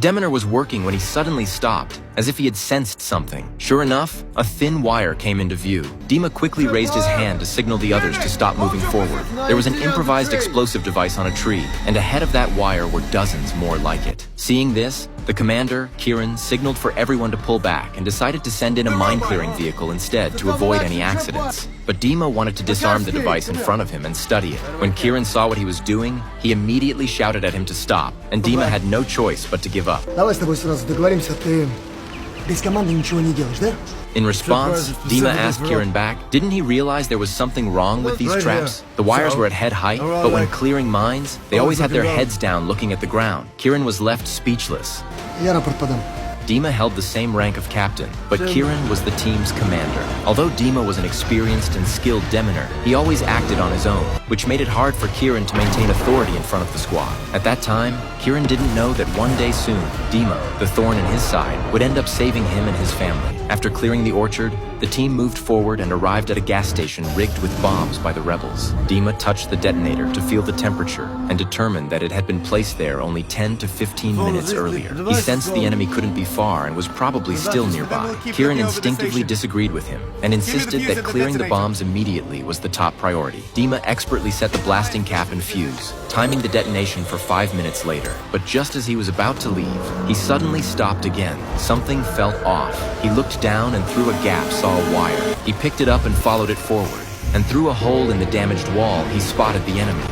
Demeter was working when he suddenly stopped, as if he had sensed something. Sure enough, a thin wire came into view. Dima quickly raised his hand to signal the others to stop moving forward. There was an improvised explosive device on a tree, and ahead of that wire were dozens more like it. Seeing this, the commander, Kieran, signaled for everyone to pull back and decided to send in a mine-clearing vehicle instead to avoid any accidents. But Dima wanted to disarm the device in front of him and study it. When Kieran saw what he was doing, he immediately shouted at him to stop, and Dima had no choice but to give up. Давай с тобой сразу договоримся, ты без команды ничего не делаешь, да? In response, Dima asked Kieran back, didn't he realize there was something wrong with these traps? The wires were at head height, but when clearing mines, they always had their heads down looking at the ground. Kieran was left speechless. Я рапорт подам. Dima held the same rank of captain, but Kieran was the team's commander. Although Dima was an experienced and skilled deminer, he always acted on his own, which made it hard for Kieran to maintain authority in front of the squad. At that time, Kieran didn't know that one day soon, Dima, the thorn in his side, would end up saving him and his family. After clearing the orchard, the team moved forward and arrived at a gas station rigged with bombs by the rebels. Dima touched the detonator to feel the temperature and determined that it had been placed there only 10 to 15 minutes earlier. He sensed the enemy couldn't be far and was probably still nearby. Kieran instinctively disagreed with him and insisted that clearing the bombs immediately was the top priority. Dima expertly set the blasting cap and fuse, timing the detonation for 5 minutes later. But just as he was about to leave, he suddenly stopped again. Something felt off. He looked down and through a gap saw a wire. He picked it up and followed it forward, and through a hole in the damaged wall, he spotted the enemy.